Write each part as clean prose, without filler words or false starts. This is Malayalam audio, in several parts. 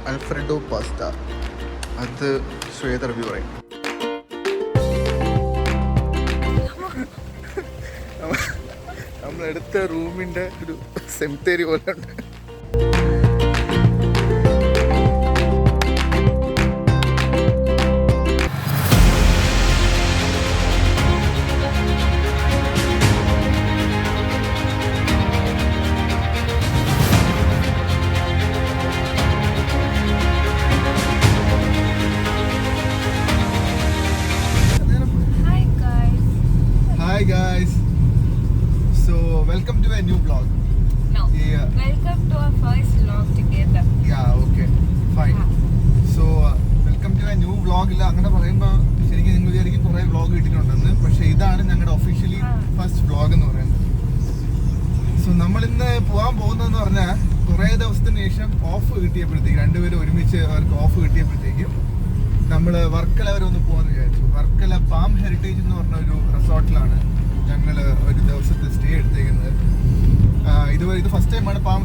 അൽഫ്രെഡോ പാസ്ത. അത് ശ്വേത റിവ്യൂ പറയും. നമ്മളെടുത്ത റൂമിൻ്റെ ഒരു സെമിത്തേരി പോലെ ഉണ്ട്. Hi guys, so welcome to a new vlog. No, yeah. Welcome to our first vlog together. Yeah, okay, fine. So welcome to a new vlog. ഇല്ല അങ്ങനെ പറയുമ്പോൾ ശരിക്കും നിങ്ങൾ വിചാരിക്കും കുറേ വ്ളോഗ് കിട്ടിയിട്ടുണ്ടെന്ന്. പക്ഷേ ഇതാണ് ഞങ്ങളുടെ ഒഫീഷ്യലി ഫസ്റ്റ് വ്ളോഗ് എന്ന് പറയുന്നത്. സോ നമ്മളിന്ന് പോകാൻ പോകുന്നതെന്ന് പറഞ്ഞാൽ കുറേ ദിവസത്തിന് ശേഷം ഓഫ് കിട്ടിയപ്പോഴത്തേക്കും രണ്ടുപേരും ഒരുമിച്ച് അവർക്ക് ഓഫ് കിട്ടിയപ്പോഴത്തേക്കും നമ്മൾ വർക്കല വരെ ഒന്ന് പോകാമെന്ന് വിചാരിച്ചു. വർക്കല പാം ഹെറിറ്റേജ് എന്ന് പറഞ്ഞ ഒരു റിസോർട്ടിലാണ് ഞങ്ങൾ ഒരു ദിവസത്തെ സ്റ്റേ എടുത്തേക്കുന്നത്. ഇത് ഫസ്റ്റ് ടൈമാണ് പാം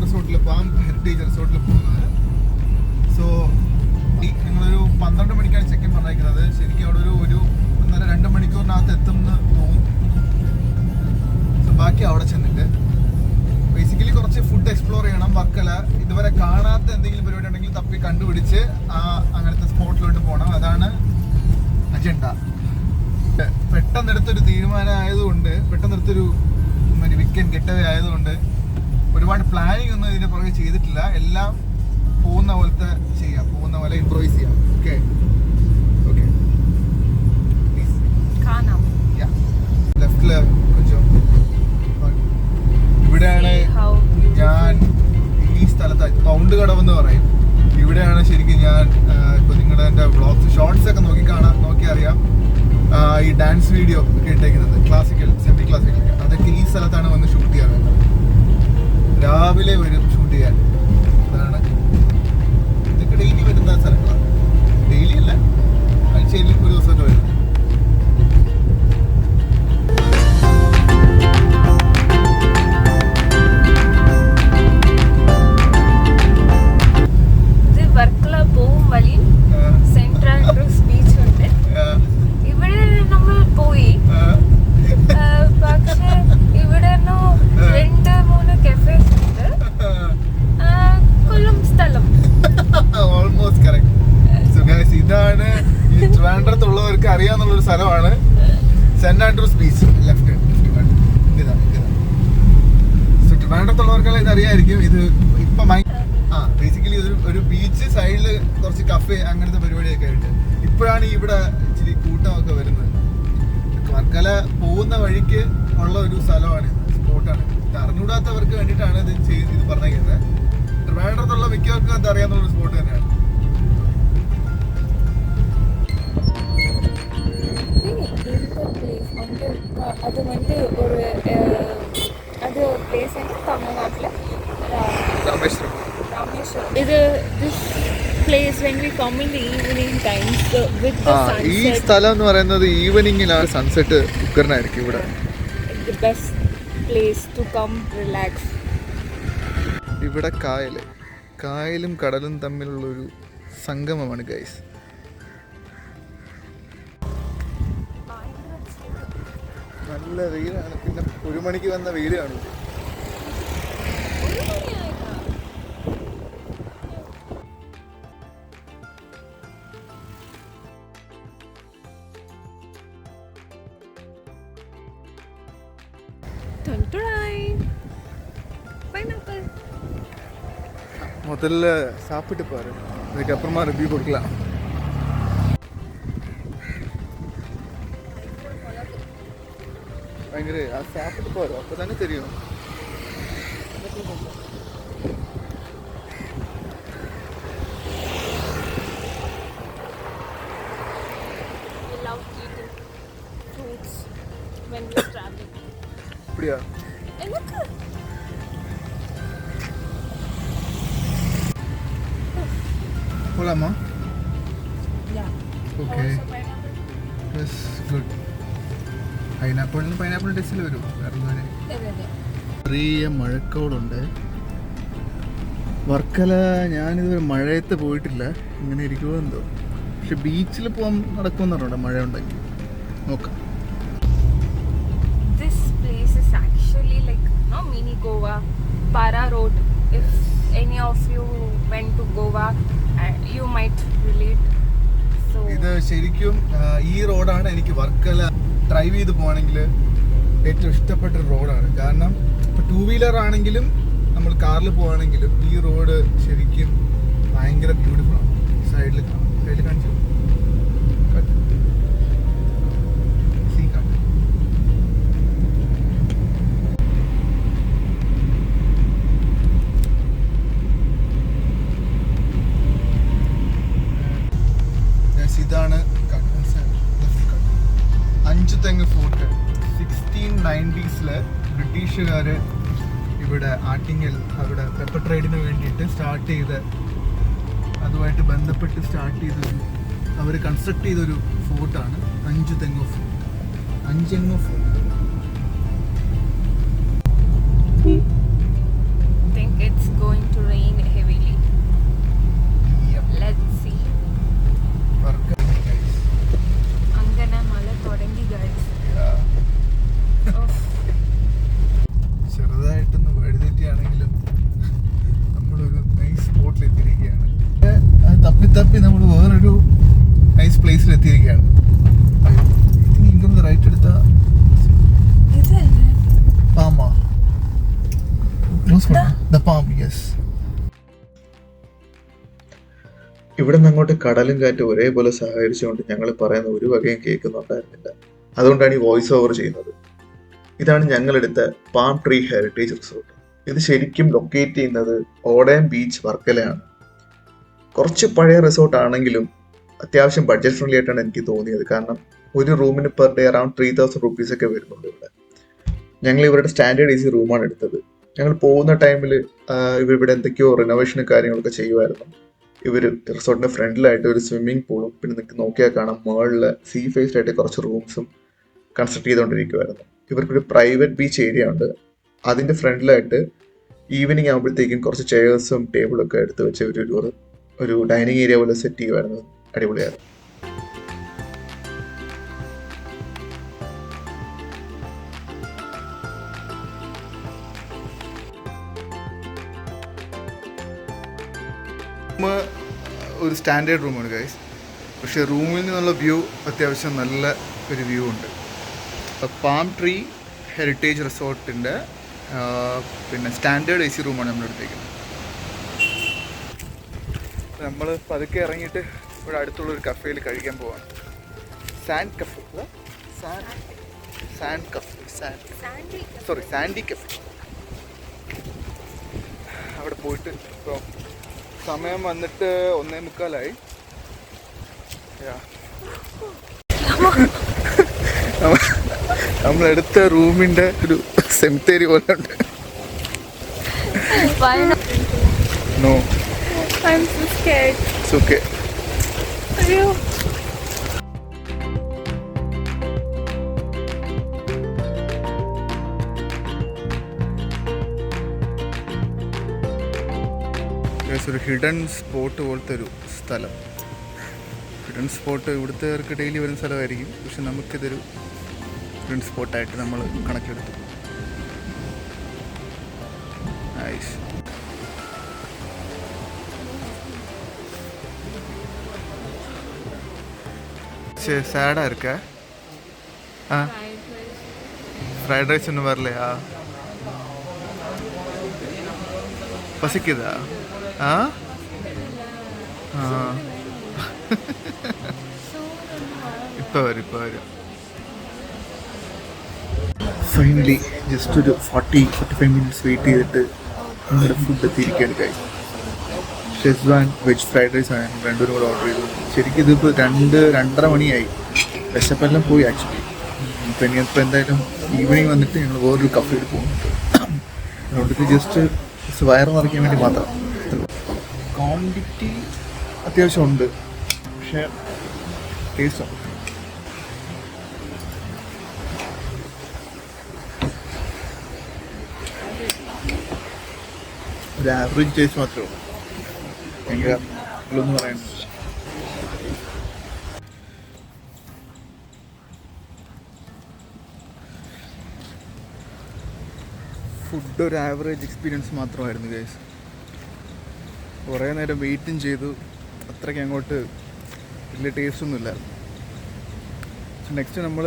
ഹെറിറ്റേജ് റിസോർട്ടിൽ പോകുന്നത്. സോ ഞങ്ങളൊരു 12 മണിക്കാണ് ചെക്കിൻ പറഞ്ഞിരിക്കുന്നത്. ശരിക്കും അവിടെ ഒരു 1.5-2 മണിക്കൂറിനകത്ത് എത്തുമെന്ന് തോന്നും. സോ ബാക്കി അവിടെ ചെന്നിട്ട് ബേസിക്കലി കുറച്ച് ഫുഡ് എക്സ്പ്ലോർ ചെയ്യണം. വർക്കല ഇതുവരെ കാണാത്ത എന്തെങ്കിലും പരിപാടി ഉണ്ടെങ്കിൽ തപ്പി കണ്ടുപിടിച്ച് അങ്ങനത്തെ സ്പോട്ടിലോട്ട് പോകണം. അതാണ് അജണ്ട. പെട്ടെന്നെടുത്തൊരു തീരുമാനം ആയതുകൊണ്ട്, പെട്ടെന്നെടുത്തൊരു വീക്കെൻഡ് ഗെറ്റവേ ആയതുകൊണ്ട് ഒരുപാട് പ്ലാനിങ് ഒന്നും ഇതിന്റെ പുറകെ ചെയ്തിട്ടില്ല. എല്ലാം പോകുന്ന പോലത്തെ ചെയ്യാം, പോകുന്ന പോലെ ഇംപ്രൂവൈസ് ചെയ്യാം. ഓക്കെ ഓക്കെ ലെഫ്റ്റില് കൊഞ്ചം. ഇവിടെയാണ് ഞാൻ ഈ സ്ഥലത്ത് പൗണ്ട് കടവെന്ന് പറയും. ഇവിടെയാണ് ശരിക്കും ഞാൻ ഇപ്പൊ നിങ്ങളുടെ എൻ്റെ വ്ളോഗ്സ് ഷോർട്സ് ഒക്കെ നോക്കി അറിയാം. ഈ ഡാൻസ് വീഡിയോ ഒക്കെ ഇട്ടേക്കുന്നത് ക്ലാസിക്കൽ സെമി ക്ലാസിക്കൽ അതൊക്കെ ഈ സ്ഥലത്താണ് വന്ന് ഷൂട്ട് ചെയ്യാൻ വേണ്ടത്. രാവിലെ വരും ഷൂട്ട് ചെയ്യാൻ. അതാണ് ഇതൊക്കെ ഡെയിലി വരുന്ന സ്ഥലങ്ങളാണ്. ഡെയിലി അല്ല, ആഴ്ചയിൽ ഒരു ദിവസമൊക്കെ വരുന്നത്. ഇതാണ് ഈ ട്രിവാൻഡ്രത്തുള്ളവർക്ക് അറിയാവുന്നുള്ളൊരു സ്ഥലമാണ് സെന്റ് ആൻഡ്രൂസ് ബീച്ച്. ലെഫ്റ്റ് ഇതാണ്. സോ ട്രിവാൻഡ്രത്തുള്ളവർക്കെല്ലാം ഇത് അറിയായിരിക്കും. ഇത് ഇപ്പൊ ബേസിക്കലി ഒരു ബീച്ച് സൈഡിൽ കുറച്ച് കഫേ അങ്ങനത്തെ പരിപാടിയൊക്കെ ആയിട്ട് ഇപ്പോഴാണ് ഇവിടെ ഇച്ചിരി കൂട്ടമൊക്കെ വരുന്നത്. വർക്കല പോകുന്ന വഴിക്ക് ഉള്ള ഒരു സ്ഥലമാണ്, സ്പോട്ടാണ്. ഇത് അറിഞ്ഞൂടാത്തവർക്ക് വേണ്ടിയിട്ടാണ് ഇത് പറഞ്ഞേക്കുന്നത്. ട്രിവാൻഡ്രത്തുള്ള മിക്കവർക്കും അത് അറിയാവുന്ന സ്പോട്ട് തന്നെയാണ്. அது வந்து ஒரு அது பிளேஸ் தமிழ்நாட்டில் ராமேஸ்வரம். இது this place when we come in the evening times with the sunset. ഈ സ്ഥലം എന്ന് പറയുന്നത് ഈവനിങ്ങിലാണ് സൺസെറ്റ് ഉക്കറിനായിരിക്കും ഇവിടെ. The best place to come relax. ഇവിടെ കായലും കടലും തമ്മിലുള്ളൊരു സംഗമമാണ് ഗൈസ്. നല്ല വെയിലാണ്. പിന്നെ 1 മണിക്ക് വന്ന വെയിൽ കാണും. முதல்ல சாப்பிட்டு பாரு, அதுக்கப்புறமா ரிவ்யூ கொடுக்கலாம். பயங்கர சாப்பிட்டு பாரு, அப்போ தானே தெரியும். அப்படியா? போலாமா? Okay, good. പൈനാപ്പിൾ ടെസ്റ്റിൽ വരും. ചെറിയ മഴക്കോളുണ്ട്. വർക്കല ഞാനിതുവരെ മഴയത്ത് പോയിട്ടില്ല, ഇങ്ങനെ ഇരിക്കുമോ എന്തോ. പക്ഷെ ബീച്ചിൽ പോകാൻ നടക്കുമെന്ന് പറഞ്ഞോ മഴ ഉണ്ടെങ്കിൽ. നോക്കാം. This place is actually like no mini Goa, Para Road. If any of you went to Goa, you might relate. So ഇത് ശരിക്കും ഈ റോഡാണ് എനിക്ക് വർക്കല ഡ്രൈവ് ചെയ്ത് പോകണമെങ്കിൽ ഏറ്റവും ഇഷ്ടപ്പെട്ട റോഡാണ്. കാരണം ഇപ്പോൾ 2 വീലർ ആണെങ്കിലും നമ്മൾ കാറിൽ പോവാണെങ്കിലും ഈ റോഡ് ശരിക്കും ഭയങ്കര ബ്യൂട്ടിഫുൾ ആണ്. സൈഡിൽ കാണിച്ചു സീ കാണിച്ചു. ഇതാണ് 5 തെങ്ങ് ഫോർട്ട്. 1690s ബ്രിട്ടീഷുകാർ ഇവിടെ ആറ്റിങ്ങൽ അവിടെ പെപ്പർ ട്രേഡിന് വേണ്ടിയിട്ട് സ്റ്റാർട്ട് ചെയ്ത, അതുമായിട്ട് ബന്ധപ്പെട്ട് സ്റ്റാർട്ട് ചെയ്തൊരു, അവർ കൺസ്ട്രക്ട് ചെയ്തൊരു ഫോർട്ടാണ് 5 തെങ്ങ് ഫോർട്ട്. 5 തെങ്ങ് fort. I think it's going to rain heavily. Let's see. അങ്ങനെ മഴ തുടങ്ങി guys. ചെറുതായിട്ടൊന്ന് വഴുതെറ്റിയാണെങ്കിലും നമ്മളൊരു നൈസ് സ്പോട്ടിൽ എത്തിയിരിക്കുകയാണ്. തപ്പി നമ്മൾ വേറൊരു നൈസ് പ്ലേസിൽ എത്തിയിരിക്കുകയാണ്. ഇങ്ങനെ റൈറ്റ് എടുത്ത പാമ പാം. യെസ്. ഇവിടെ നിന്ന് അങ്ങോട്ട് കടലും കാറ്റും ഒരേപോലെ സഹകരിച്ചുകൊണ്ട് ഞങ്ങൾ പറയുന്ന ഒരു വകയും കേൾക്കുന്നുണ്ടായിരുന്നില്ല. അതുകൊണ്ടാണ് ഈ വോയിസ് ഓവർ ചെയ്യുന്നത്. ഇതാണ് ഞങ്ങളെടുത്ത പാം ട്രീ ഹെറിറ്റേജ് റിസോർട്ട്. ഇത് ശരിക്കും ലൊക്കേറ്റ് ചെയ്യുന്നത് ഓടയം ബീച്ച് വർക്കലയാണ്. കുറച്ച് പഴയ റിസോർട്ട് ആണെങ്കിലും അത്യാവശ്യം ബഡ്ജറ്റ് ഫ്രണ്ട്ലി ആയിട്ടാണ് എനിക്ക് തോന്നിയത്. കാരണം ഒരു റൂമിന് പെർ ഡേ അറൌണ്ട് 3000 rupees ഒക്കെ വരുന്നുണ്ട് ഇവിടെ. ഞങ്ങൾ ഇവരുടെ സ്റ്റാൻഡേർഡ് AC റൂമാണ് എടുത്തത്. ഞങ്ങൾ പോകുന്ന ടൈമിൽ ഇവിടെ എന്തൊക്കെയോ റിനോവേഷനും കാര്യങ്ങളൊക്കെ ചെയ്യുമായിരുന്നു. ഇവർ റിസോർട്ടിന്റെ ഫ്രണ്ടിലായിട്ട് ഒരു സ്വിമ്മിംഗ് പൂളും പിന്നെ നിങ്ങൾക്ക് നോക്കിയാൽ കാണാം മുകളിൽ സീ ഫേസ്ഡ് ആയിട്ട് കുറച്ച് റൂംസും കൺസ്ട്രക്ട് ചെയ്തുകൊണ്ടിരിക്കുമായിരുന്നു. ഇവർക്കൊരു പ്രൈവറ്റ് ബീച്ച് ഏരിയ ഉണ്ട്. അതിൻ്റെ ഫ്രണ്ടിലായിട്ട് ഈവനിങ് ആകുമ്പോഴത്തേക്കും കുറച്ച് ചെയർസും ടേബിളും ഒക്കെ എടുത്ത് വെച്ച് ഒരു ഡൈനിങ് ഏരിയ പോലെ സെറ്റ് ചെയ്യുമായിരുന്നു. അടിപൊളിയായിരുന്നു. ഒരു സ്റ്റാൻഡേർഡ് റൂമാണ് ഗൈസ്. പക്ഷേ റൂമിൽ നിന്നുള്ള വ്യൂ അത്യാവശ്യം നല്ല ഒരു വ്യൂ ഉണ്ട്. പാം ട്രീ ഹെറിറ്റേജ് റിസോർട്ടിൻ്റെ പിന്നെ സ്റ്റാൻഡേർഡ് AC റൂമാണ് നമ്മൾ എടുത്തേക്കുന്നത്. നമ്മൾ പതുക്കെ ഇറങ്ങിയിട്ട് ഇവിടെ അടുത്തുള്ളൊരു കഫേയിൽ കഴിക്കാൻ പോവാണ്. Sandy cafe. അവിടെ പോയിട്ട് ഇപ്പോൾ സമയം വന്നിട്ട് 1:45. നമ്മളെടുത്ത റൂമിൻ്റെ ഒരു സെമിത്തേരി പോലെ ഉണ്ട്. No. I'm so scared. It's okay. അയ്യോ. ഒരു ഹിഡൻ സ്പോട്ട് പോലത്തെ ഒരു സ്ഥലം. ഹിഡൻ സ്പോട്ട് ഇവിടുത്തെ ഡെയിലി വരുന്ന സ്ഥലമായിരിക്കും, പക്ഷെ നമുക്കിതൊരു ഹിഡൻ സ്പോട്ടായിട്ട് നമ്മൾ കണക്കെടുത്തു. നൈസ്. சேடாக இருக்க ஃப்ரைட் ரைஸ் இன்னும் வரலையா? பசிக்குதா? இப்போ வரும். ഫൈനലി ജസ്റ്റ് ഒരു 40-45 മിനിറ്റ്സ് വെയിറ്റ് ചെയ്തിട്ട് നമ്മുടെ ഫുഡ് എത്തിയിരിക്കുകയാണ് കഴിയും. ഷെസ്വാൻ വെജ് ഫ്രൈഡ് റൈസ് ആണ് രണ്ടുപേരും കൂടെ ഓർഡർ ചെയ്തത്. ശരിക്കും ഇതിപ്പോൾ 2-2:30 മണിയായി. വിശപ്പെല്ലാം പോയി ആക്ച്വലി. ഇപ്പം ഇനിയിപ്പോൾ എന്തായാലും ഈവനിങ് വന്നിട്ട് ഞങ്ങൾ വേറൊരു കഫേയിൽ പോകുന്നുണ്ട്. അതുകൊണ്ട് ജസ്റ്റ് വയറ് നിറയ്ക്കാൻ വേണ്ടി മാത്രം. ക്വാണ്ടിറ്റി അത്യാവശ്യം ഉണ്ട്, പക്ഷേ ടേസ്റ്റ് ഉണ്ട്. ഒരു ആവറേജ് ടേസ്റ്റ് മാത്രമേ ഉള്ളൂ. ഭയങ്കര ഒന്നും പറയാനില്ല. ഫുഡ് ഒരു ആവറേജ് എക്സ്പീരിയൻസ് മാത്രമായിരുന്നു ഗൈസ്. കുറേ നേരം വെയിറ്റും ചെയ്തു, അത്രയ്ക്ക് അങ്ങോട്ട് വലിയ ടേസ്റ്റൊന്നുമില്ലായിരുന്നു. നെക്സ്റ്റ് നമ്മൾ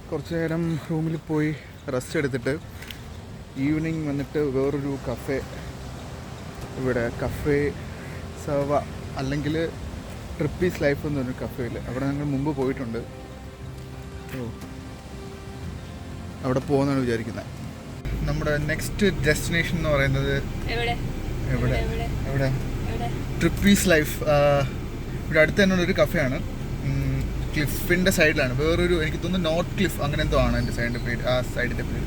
കുറച്ച് നേരം റൂമിൽ പോയി റെസ്റ്റ് എടുത്തിട്ട് ഈവനിങ് വന്നിട്ട് വേറൊരു കഫേ, ഇവിടെ കഫേ സർവ അല്ലെങ്കിൽ ട്രിപ്പീസ് ലൈഫ് എന്ന് പറഞ്ഞൊരു കഫേയിൽ, അവിടെ ഞങ്ങൾ മുമ്പ് പോയിട്ടുണ്ട്. അവിടെ പോകുന്നതാണ് വിചാരിക്കുന്നത്. നമ്മുടെ നെക്സ്റ്റ് ഡെസ്റ്റിനേഷൻ എന്ന് പറയുന്നത് എവിടെ ട്രിപ്പീസ് ലൈഫ്. ഇവിടെ അടുത്ത് തന്നെ ഒരു കഫേയാണ്, ക്ലിഫിൻ്റെ സൈഡിലാണ്. വേറൊരു എനിക്ക് തോന്നുന്നു നോർത്ത് ക്ലിഫ് അങ്ങനെ എന്തോ ആണ് എൻ്റെ സൈഡിൻ്റെ പേര്, ആ സൈഡിൻ്റെ പേര്.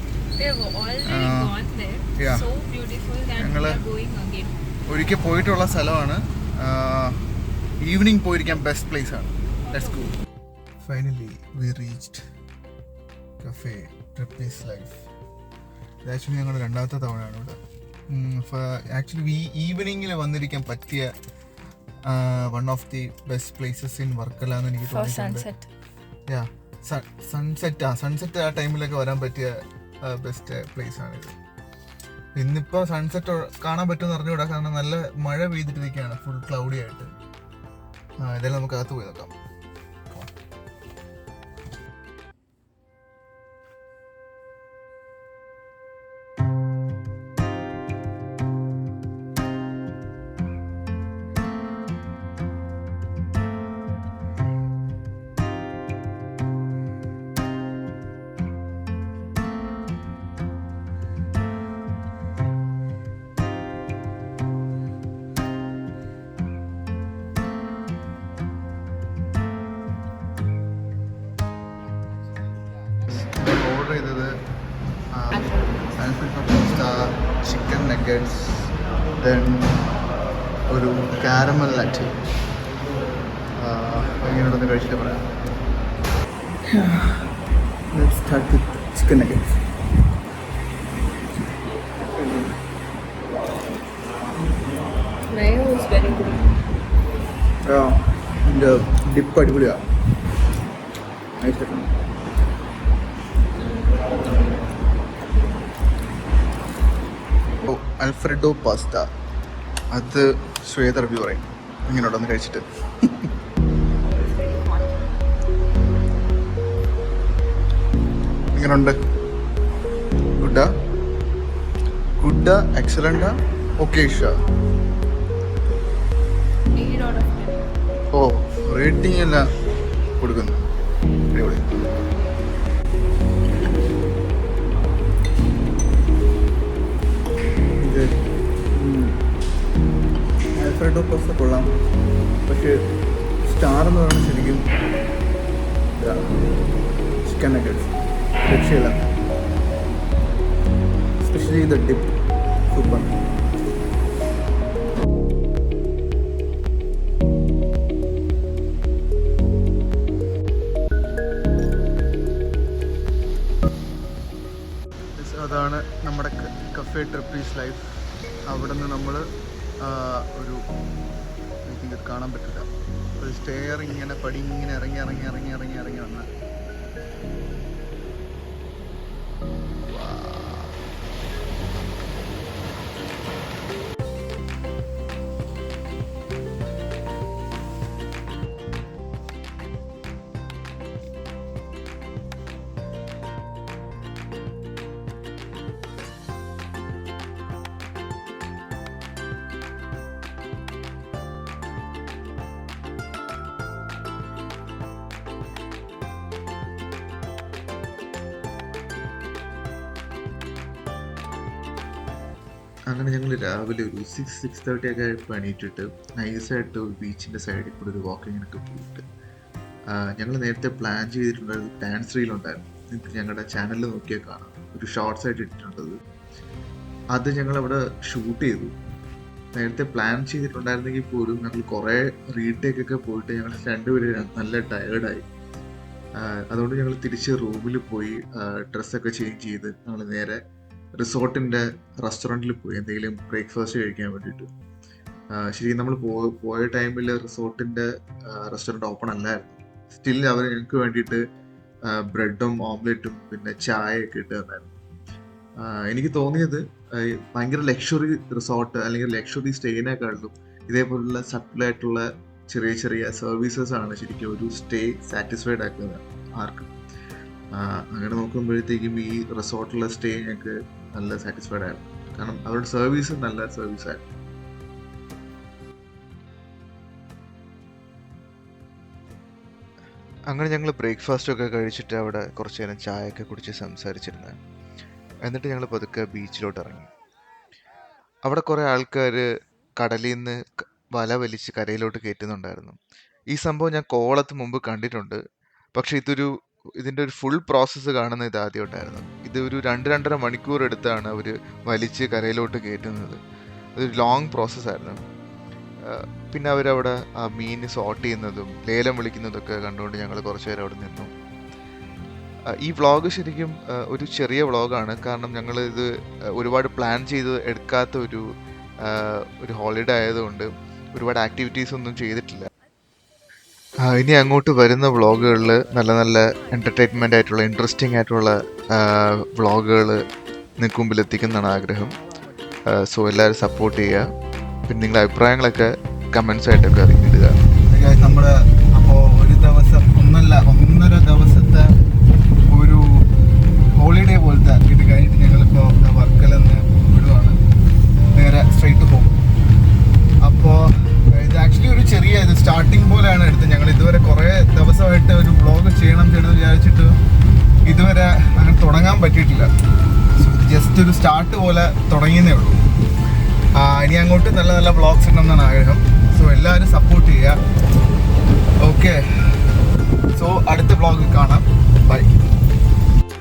ഞങ്ങൾ ഒരിക്കൽ പോയിട്ടുള്ള സ്ഥലമാണ്. ഈവനിങ് പോയിരിക്കാൻ ബെസ്റ്റ് പ്ലേസ് ആണ്. Let's go. Finally we reached cafe Trippies life. ഇത് ആക്ച്വലി ഞങ്ങളുടെ രണ്ടാമത്തെ തവണയാണ് ഇവിടെ. ആക്ച്വലി ഈവനിങ്ങിൽ വന്നിരിക്കാൻ പറ്റിയ one of the best places in Varkala എന്ന് എനിക്ക് തോന്നിയിട്ടുണ്ട്. സൺസെറ്റ് ആ ടൈമിലൊക്കെ വരാൻ പറ്റിയ ബെസ്റ്റ് പ്ലേസ് ആണിത്. ഇന്നിപ്പോൾ സൺസെറ്റ് കാണാൻ പറ്റുമെന്ന് അറിഞ്ഞുകൂടാ, കാരണം നല്ല മഴ പെയ്തിട്ടിരിക്കുകയാണ്, ഫുൾ ക്ലൗഡി ആയിട്ട്. ഇതെല്ലാം നമുക്ക് അകത്ത് പോയി നോക്കാം. ഓർഡർ ചെയ്തത് ചിക്കൻ നഗറ്റ്സ്, ദെൻ ഒരു കാരമൽ ലറ്റി. ഇങ്ങനെയുള്ളൊന്ന് കഴിച്ചിട്ട് പറയാം. Start with chicken nuggets. എൻ്റെ ഡിപ്പ് അടിപൊളിയാണ്, നൈസായിട്ടുണ്ട്. അൽഫ്രെഡോ പാസ്ത, അത് ശ്വേത റിവ്യൂ പറയും. ഇങ്ങനെയുണ്ടോന്ന് കഴിച്ചിട്ട്. ഇങ്ങനെയുണ്ട്. ഗുഡാ എക്സലൻ്റാ ഓക്കെ ഇഷ്ട. ഓ റേറ്റിംഗ് എല്ലാം കൊടുക്കുന്നു, അടിപൊളി. ആൽഫ്രെഡോ പാസ്ത കൊള്ളാം, പക്ഷേ സ്റ്റാർ എന്ന് പറയുന്നത് ശരിക്കും ചിക്കൻ നഗറ്റ്സ് രക്ഷയില്ല. Especially the dip super. അതാണ് നമ്മുടെ കഫേ ട്രിപ്പീസ് ലൈഫ്. അവിടെ നിന്ന് നമ്മൾ ഒരു ഇത് കാണാൻ പറ്റില്ല, ഒരു സ്റ്റെയർ ഇങ്ങനെ പടി ഇങ്ങനെ ഇറങ്ങി ഇറങ്ങി ഇറങ്ങി ഇറങ്ങി ഇറങ്ങി വന്ന അങ്ങനെ ഞങ്ങൾ രാവിലെ ഒരു 6-6:30 ഒക്കെ ആയപ്പോൾ എണീറ്റിട്ട് നൈസായിട്ട് ബീച്ചിൻ്റെ സൈഡിൽ കൂടെ ഒരു വാക്കിങ്ങിനൊക്കെ പോയിട്ട് ഞങ്ങൾ നേരത്തെ പ്ലാൻ ചെയ്തിട്ടുണ്ടായിരുന്നു. ഡാൻസ് റീലുണ്ടായിരുന്നു, നിങ്ങൾക്ക് ഞങ്ങളുടെ ചാനലിൽ നോക്കിയാൽ കാണാം, ഒരു ഷോർട്സ് ആയിട്ട് ഇട്ടിട്ടുണ്ടത്. അത് ഞങ്ങളവിടെ ഷൂട്ട് ചെയ്തു. നേരത്തെ പ്ലാൻ ചെയ്തിട്ടുണ്ടായിരുന്നെങ്കിൽ പോലും ഞങ്ങൾ കുറേ റീടേക്കൊക്കെ പോയിട്ട് ഞങ്ങൾ രണ്ടുപേരും നല്ല ടയേർഡായി. അതുകൊണ്ട് ഞങ്ങൾ തിരിച്ച് റൂമിൽ പോയി ഡ്രസ്സൊക്കെ ചേഞ്ച് ചെയ്ത് ഞങ്ങൾ നേരെ റിസോർട്ടിൻ്റെ റെസ്റ്റോറൻറ്റിൽ പോയി എന്തെങ്കിലും ബ്രേക്ക്ഫാസ്റ്റ് കഴിക്കാൻ വേണ്ടിയിട്ട്. ശരിക്കും നമ്മൾ പോയ ടൈമിൽ റിസോർട്ടിൻ്റെ റെസ്റ്റോറൻറ്റ് ഓപ്പൺ അല്ലായിരുന്നു. സ്റ്റിൽ അവർ ഞങ്ങൾക്ക് വേണ്ടിയിട്ട് ബ്രെഡും ഓംലെറ്റും പിന്നെ ചായയൊക്കെ ഇട്ട് തന്നായിരുന്നു. എനിക്ക് തോന്നിയത് ഭയങ്കര ലക്ഷറി റിസോർട്ട് അല്ലെങ്കിൽ ലക്ഷറി സ്റ്റേയിനെക്കാളും ഇതേപോലുള്ള സട്ടിലായിട്ടുള്ള ചെറിയ ചെറിയ സർവീസസ് ആണ് ശരിക്കും ഒരു സ്റ്റേ സാറ്റിസ്ഫൈഡ് ആക്കുന്നത് ആർക്കും. അങ്ങനെ നോക്കുമ്പോഴത്തേക്കും ഈ റിസോർട്ടിലെ സ്റ്റേ ഞങ്ങൾക്ക് നല്ല സാറ്റിസ്ഫൈഡ് ആയിരുന്നു. കാരണം അവരുടെ സർവീസ് നല്ല സർവീസായിരുന്നു. അങ്ങനെ ഞങ്ങൾ ബ്രേക്ക്ഫാസ്റ്റൊക്കെ കഴിച്ചിട്ട് അവിടെ കുറച്ച് നേരം ചായയൊക്കെ കുടിച്ച് സംസാരിച്ചിരുന്നത്. എന്നിട്ട് ഞങ്ങൾ പതുക്കെ ബീച്ചിലോട്ട് ഇറങ്ങി. അവിടെ കുറേ ആൾക്കാർ കടലിൽ നിന്ന് വല വലിച്ച് കരയിലോട്ട് കയറ്റുന്നുണ്ടായിരുന്നു. ഈ സംഭവം ഞാൻ കോവളത്ത് മുമ്പ് കണ്ടിട്ടുണ്ട്. പക്ഷെ ഇതിൻ്റെ ഒരു ഫുൾ പ്രോസസ്സ് കാണുന്നത് ഇതാദ്യമായിട്ടായിരുന്നു. ഇത് ഒരു 2-2.5 മണിക്കൂർ എടുത്താണ് അവർ വലിച്ച് കരയിലോട്ട് കയറ്റുന്നത്. അതൊരു ലോങ് പ്രോസസ്സായിരുന്നു. പിന്നെ അവരവിടെ ആ മീൻ സോർട്ട് ചെയ്യുന്നതും ലേലം വിളിക്കുന്നതൊക്കെ കണ്ടുകൊണ്ട് ഞങ്ങൾ കുറച്ച് നേരം അവിടെ നിന്നു. ഈ വ്ളോഗ് ശരിക്കും ഒരു ചെറിയ വ്ളോഗാണ്. കാരണം ഞങ്ങൾ ഇത് ഒരുപാട് പ്ലാൻ ചെയ്ത് എടുക്കാത്ത ഒരു ഹോളിഡേ ആയതുകൊണ്ട് ഒരുപാട് ആക്ടിവിറ്റീസ് ഒന്നും ചെയ്തിട്ടില്ല. ഇനി അങ്ങോട്ട് വരുന്ന വ്ളോഗുകളിൽ നല്ല നല്ല എൻ്റർടൈൻമെൻ്റ് ആയിട്ടുള്ള ഇൻട്രസ്റ്റിംഗ് ആയിട്ടുള്ള വ്ളോഗുകൾ നിങ്ങൾക്ക് മുമ്പിൽ എത്തിക്കുന്നതാണ് ആഗ്രഹം. സോ എല്ലാവരും സപ്പോർട്ട് ചെയ്യുക. പിന്നെ നിങ്ങളുടെ അഭിപ്രായങ്ങളൊക്കെ കമൻസ് ആയിട്ടൊക്കെ അറിയിടുക. നമ്മുടെ അപ്പോൾ ഒരു ദിവസം 1.5 ദിവസത്തെ ഒരു ഹോളിഡേ പോലത്തെ ഇത് കഴിഞ്ഞിട്ട് ഞങ്ങളിപ്പോൾ വർക്കലെന്ന് വിടുവാണ്. നേരെ സ്ട്രെയിറ്റ് പോകും. അപ്പോൾ ഇത് ആക്ച്വലി ഒരു ചെറിയ സ്റ്റാർട്ടിങ് പോലെയാണ് എടുത്തത്. ഞങ്ങൾ ഇതുവരെ കുറേ ദിവസമായിട്ട് ഒരു വ്ളോഗ് ചെയ്യണം വിചാരിച്ചിട്ട് ഇതുവരെ അങ്ങനെ തുടങ്ങാൻ പറ്റിയിട്ടില്ല. ജസ്റ്റ് ഒരു സ്റ്റാർട്ട് പോലെ തുടങ്ങിയെന്നേ ഉള്ളൂ. ഇനി അങ്ങോട്ട് നല്ല നല്ല വ്ളോഗ്സ് ഉണ്ടെന്നാണ് ആഗ്രഹം. സോ എല്ലാവരും സപ്പോർട്ട് ചെയ്യുക. ഓക്കെ, സോ അടുത്ത വ്ളോഗ് കാണാം.